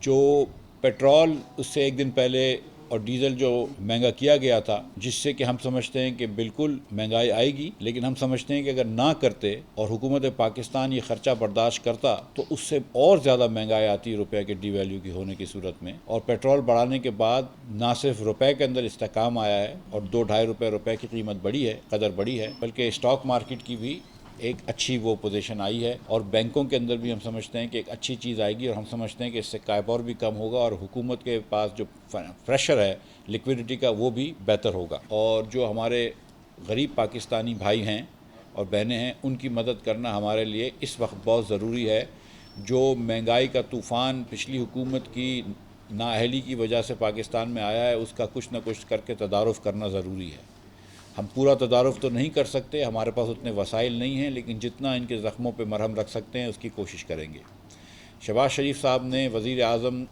جو پیٹرول اس سے ایک دن پہلے اور ڈیزل جو مہنگا کیا گیا تھا، جس سے کہ ہم سمجھتے ہیں کہ بالکل مہنگائی آئے گی، لیکن ہم سمجھتے ہیں کہ اگر نہ کرتے اور حکومت پاکستان یہ خرچہ برداشت کرتا تو اس سے اور زیادہ مہنگائی آتی روپے کے ڈی ویلیو کی ہونے کی صورت میں. اور پیٹرول بڑھانے کے بعد نہ صرف روپے کے اندر استحکام آیا ہے اور 2-2.5 روپے کی قیمت بڑھی ہے، قدر بڑھی ہے، بلکہ اسٹاک مارکیٹ کی بھی ایک اچھی وہ پوزیشن آئی ہے، اور بینکوں کے اندر بھی ہم سمجھتے ہیں کہ ایک اچھی چیز آئے گی، اور ہم سمجھتے ہیں کہ اس سے قائبور بھی کم ہوگا اور حکومت کے پاس جو پریشر ہے لیکویڈٹی کا وہ بھی بہتر ہوگا. اور جو ہمارے غریب پاکستانی بھائی ہیں اور بہنیں ہیں، ان کی مدد کرنا ہمارے لیے اس وقت بہت ضروری ہے. جو مہنگائی کا طوفان پچھلی حکومت کی نااہلی کی وجہ سے پاکستان میں آیا ہے، اس کا کچھ نہ کچھ کر کے تدارک کرنا ضروری ہے. ہم پورا تدارک تو نہیں کر سکتے، ہمارے پاس اتنے وسائل نہیں ہیں، لیکن جتنا ان کے زخموں پہ مرہم رکھ سکتے ہیں اس کی کوشش کریں گے. شہباز شریف صاحب نے وزیر اعظم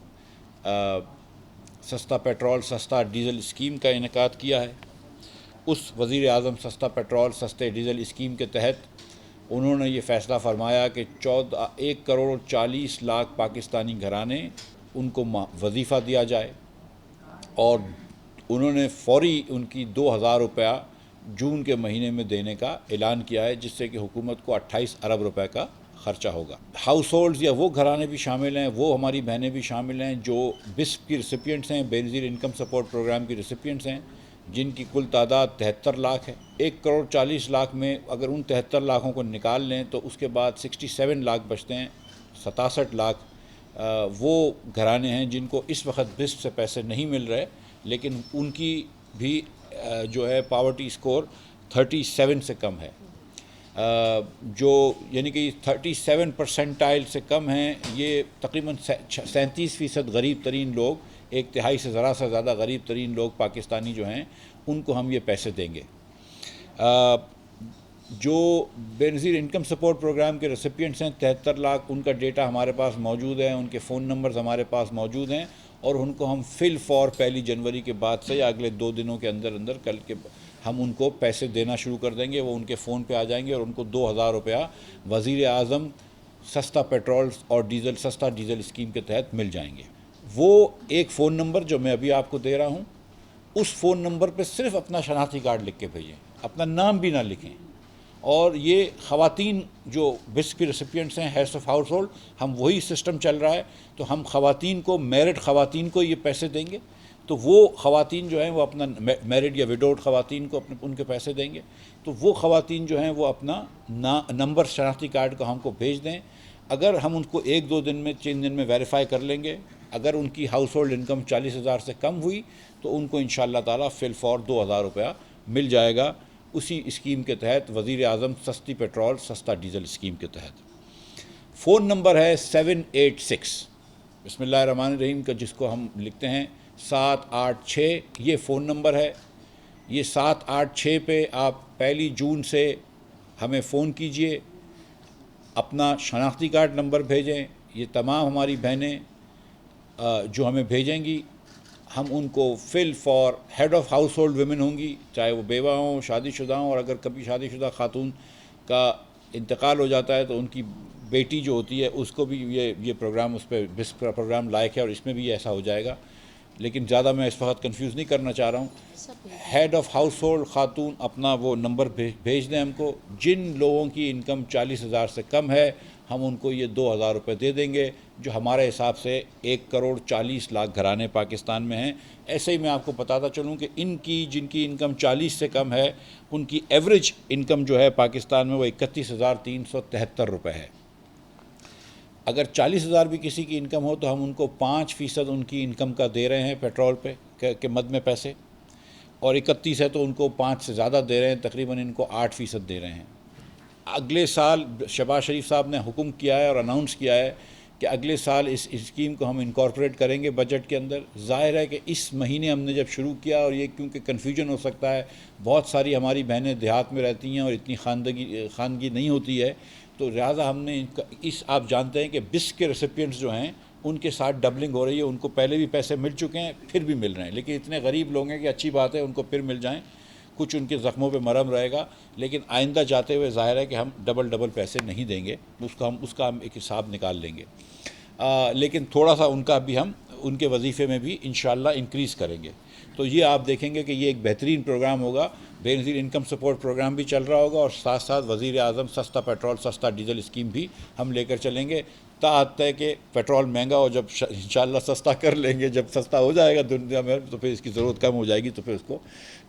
سستا پیٹرول سستا ڈیزل اسکیم کا انعقاد کیا ہے. اس وزیر اعظم سستا پیٹرول سستے ڈیزل اسکیم کے تحت انہوں نے یہ فیصلہ فرمایا کہ 1,40,00,000 پاکستانی گھرانے ان کو وظیفہ دیا جائے، اور انہوں نے فوری ان کی 2,000 روپیہ جون کے مہینے میں دینے کا اعلان کیا ہے، جس سے کہ حکومت کو 28 ارب روپے کا خرچہ ہوگا. ہاؤس ہولڈز یا وہ گھرانے بھی شامل ہیں، وہ ہماری بہنیں بھی شامل ہیں جو بسپ کی ریسیپینٹس ہیں، بے نظیر انکم سپورٹ پروگرام کی ریسیپینٹس ہیں، جن کی کل تعداد 73 لاکھ ہے. 1,40,00,000 میں اگر ان 73 لاکھوں کو نکال لیں تو اس کے بعد 67 لاکھ بچتے ہیں. 67 لاکھ وہ گھرانے ہیں جن کو اس وقت بسپ سے پیسے نہیں مل رہے، لیکن ان کی بھی جو ہے پاورٹی اسکور 37 سے کم ہے، جو یعنی کہ 37 پرسنٹائل سے کم ہیں. یہ تقریباً 37% غریب ترین لوگ، 1/3 سے ذرا سا زیادہ غریب ترین لوگ پاکستانی جو ہیں، ان کو ہم یہ پیسے دیں گے. جو بے نظیر انکم سپورٹ پروگرام کے ریسیپینٹس ہیں 73 لاکھ، ان کا ڈیٹا ہمارے پاس موجود ہے، ان کے فون نمبرز ہمارے پاس موجود ہیں، اور ان کو ہم فل فور 1 جنوری کے بعد سے یا اگلے 2 دنوں کے اندر کل کے ہم ان کو پیسے دینا شروع کر دیں گے. وہ ان کے فون پہ آ جائیں گے اور ان کو 2,000 روپیہ وزیر اعظم سستا پیٹرول اور سستا ڈیزل اسکیم کے تحت مل جائیں گے. وہ ایک فون نمبر جو میں ابھی آپ کو دے رہا ہوں، اس فون نمبر پہ صرف اپنا شناختی کارڈ لکھ کے بھیجیں، اپنا نام بھی نہ لکھیں. اور یہ خواتین جو بسپ کی ریسیپینٹس ہیں، ہیڈس آف ہاؤس ہولڈ، ہم وہی سسٹم چل رہا ہے، تو ہم خواتین کو، میرڈ خواتین کو یہ پیسے دیں گے. تو وہ خواتین جو ہیں وہ اپنا میرڈ یا وڈوڈ خواتین کو ان کے پیسے دیں گے. تو وہ خواتین جو ہیں وہ اپنا نمبر شناختی کارڈ کا ہم کو بھیج دیں. اگر ہم ان کو 1-2 دن میں 3 دن میں ویریفائی کر لیں گے، اگر ان کی ہاؤس ہولڈ انکم 40,000 سے کم ہوئی تو ان کو انشاءاللہ تعالیٰ فی الفور 2,000 روپیہ مل جائے گا، اسی اسکیم کے تحت، وزیر اعظم سستی پیٹرول سستا ڈیزل اسکیم کے تحت. فون نمبر ہے 786، بسم اللہ الرحمن الرحیم کا، جس کو ہم لکھتے ہیں 786، یہ فون نمبر ہے. یہ 786 پہ آپ 1 جون سے ہمیں فون کیجئے، اپنا شناختی کارڈ نمبر بھیجیں. یہ تمام ہماری بہنیں جو ہمیں بھیجیں گی، ہم ان کو full for head of household women ہوں گی، چاہے وہ بیوہ ہوں، شادی شدہ ہوں، اور اگر کبھی شادی شدہ خاتون کا انتقال ہو جاتا ہے تو ان کی بیٹی جو ہوتی ہے اس کو بھی یہ پروگرام، اس پہ بسپ کا پروگرام لائق ہے، اور اس میں بھی ایسا ہو جائے گا. لیکن زیادہ میں اس وقت کنفیوز نہیں کرنا چاہ رہا ہوں. ہیڈ آف ہاؤس ہولڈ خاتون اپنا وہ نمبر بھیج دیں ہم کو. جن لوگوں کی انکم 40,000 سے کم ہے، ہم ان کو یہ 2,000 روپے دے دیں گے، جو ہمارے حساب سے 1,40,00,000 گھرانے پاکستان میں ہیں. ایسے ہی میں آپ کو بتاتا چلوں کہ جن کی انکم 40 سے کم ہے، ان کی ایوریج انکم جو ہے پاکستان میں وہ 31,373 روپے ہے. اگر 40,000 بھی کسی کی انکم ہو تو ہم ان کو 5% ان کی انکم کا دے رہے ہیں پیٹرول پہ کے مد میں پیسے، اور 31 ہے تو ان کو 5 سے زیادہ دے رہے ہیں، تقریباً ان کو 8% دے رہے ہیں. اگلے سال شہباز شریف صاحب نے حکم کیا ہے اور اناؤنس کیا ہے کہ اگلے سال اس اسکیم کو ہم انکارپوریٹ کریں گے بجٹ کے اندر. ظاہر ہے کہ اس مہینے ہم نے جب شروع کیا، اور یہ کیونکہ کنفیوژن ہو سکتا ہے، بہت ساری ہماری بہنیں دیہات میں رہتی ہیں اور اتنی خواندگی نہیں ہوتی ہے، تو لہٰذا ہم نے آپ جانتے ہیں کہ بسپ کے ریسیپینٹس جو ہیں ان کے ساتھ ڈبلنگ ہو رہی ہے. ان کو پہلے بھی پیسے مل چکے ہیں، پھر بھی مل رہے ہیں، لیکن اتنے غریب لوگ ہیں کہ اچھی بات ہے ان کو پھر مل جائیں، کچھ ان کے زخموں پہ مرہم رہے گا. لیکن آئندہ جاتے ہوئے ظاہر ہے کہ ہم ڈبل پیسے نہیں دیں گے، اس کا ہم ایک حساب نکال لیں گے. لیکن تھوڑا سا ان کا بھی ہم ان کے وظیفے میں بھی انشاءاللہ انکریز کریں گے. تو یہ آپ دیکھیں گے کہ یہ ایک بہترین پروگرام ہوگا. بے نظیر انکم سپورٹ پروگرام بھی چل رہا ہوگا اور ساتھ ساتھ وزیر اعظم سستا پیٹرول سستا ڈیزل اسکیم بھی ہم لے کر چلیں گے. تاحت ہے کہ پیٹرول مہنگا ہو, جب انشاءاللہ سستا کر لیں گے, جب سستا ہو جائے گا دنیا میں تو پھر اس کی ضرورت کم ہو جائے گی, تو پھر اس کو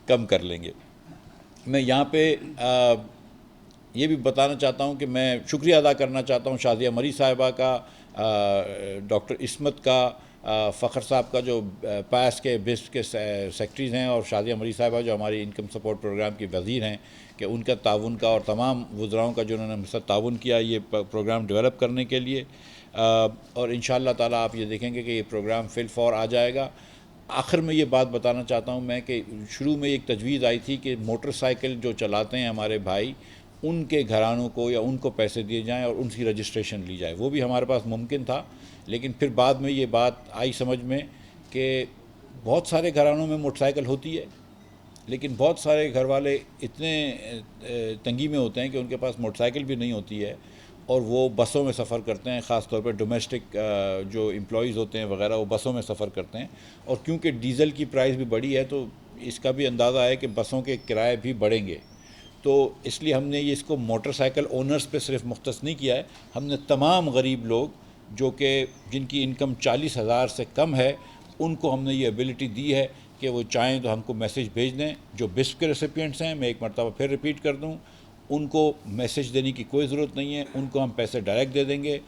کم کر لیں گے. میں یہاں پہ یہ بھی بتانا چاہتا ہوں کہ میں شکریہ ادا کرنا چاہتا ہوں شازیہ مری صاحبہ کا, ڈاکٹر عصمت کا, فخر صاحب کا جو پاس کے بسٹ کے سیکٹریز ہیں, اور شازیہ مری صاحبہ جو ہماری انکم سپورٹ پروگرام کی وزیر ہیں, کہ ان کا تعاون کا, اور تمام وزراؤں کا جنہوں نے ہم سے تعاون کیا یہ پروگرام ڈیولپ کرنے کے لیے. اور انشاءاللہ تعالیٰ آپ یہ دیکھیں گے کہ یہ پروگرام فل فور آ جائے گا. آخر میں یہ بات بتانا چاہتا ہوں میں کہ شروع میں ایک تجویز آئی تھی کہ موٹر سائیکل جو چلاتے ہیں ہمارے بھائی, ان کے گھرانوں کو یا ان کو پیسے دیے جائیں اور ان کی رجسٹریشن لی جائے. وہ بھی ہمارے پاس ممکن تھا, لیکن پھر بعد میں یہ بات آئی سمجھ میں کہ بہت سارے گھرانوں میں موٹر سائیکل ہوتی ہے, لیکن بہت سارے گھر والے اتنے تنگی میں ہوتے ہیں کہ ان کے پاس موٹر سائیکل بھی نہیں ہوتی ہے, اور وہ بسوں میں سفر کرتے ہیں. خاص طور پہ ڈومیسٹک جو امپلائیز ہوتے ہیں وغیرہ, وہ بسوں میں سفر کرتے ہیں. اور کیونکہ ڈیزل کی پرائس بھی بڑھی ہے تو اس کا بھی اندازہ ہے کہ بسوں کے کرائے بھی بڑھیں گے. تو اس لیے ہم نے یہ اس کو موٹر سائیکل اونرز پہ صرف مختص نہیں کیا ہے, ہم نے تمام غریب لوگ جو کہ جن کی انکم 40,000 سے کم ہے, ان کو ہم نے یہ ایبلٹی دی ہے کہ وہ چاہیں تو ہم کو میسج بھیج دیں. جو بسپ کے ریسیپینٹس ہیں, میں ایک مرتبہ پھر ریپیٹ کر دوں, ان کو میسج دینے کی کوئی ضرورت نہیں ہے, ان کو ہم پیسے ڈائریکٹ دے دیں گے.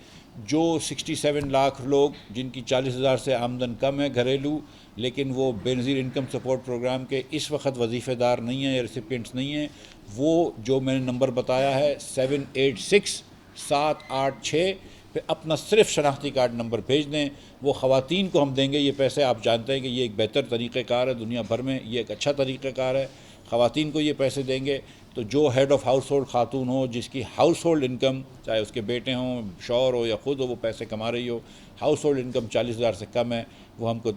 جو 67 لاکھ لوگ جن کی 40,000 سے آمدن کم ہے گھریلو, لیکن وہ بے نظیر انکم سپورٹ پروگرام کے اس وقت وظیفے دار نہیں ہیں یا ریسیپینٹس نہیں ہیں, وہ جو میں نے نمبر بتایا ہے 786786 پہ اپنا صرف شناختی کارڈ نمبر بھیج دیں. وہ خواتین کو ہم دیں گے یہ پیسے. آپ جانتے ہیں کہ یہ ایک بہتر طریقہ کار ہے دنیا بھر میں, یہ ایک اچھا طریقہ کار ہے. خواتین کو یہ پیسے دیں گے تو جو ہیڈ آف ہاؤس ہولڈ خاتون ہو, جس کی ہاؤس ہولڈ انکم, چاہے اس کے بیٹے ہوں, شوہر ہو یا خود ہو, وہ پیسے کما رہی ہو, ہاؤس ہولڈ انکم 40,000 سے کم ہے, وہ ہم کو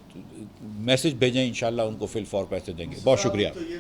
میسج بھیجیں, انشاءاللہ ان کو فل فور پیسے دیں گے. بہت شکریہ.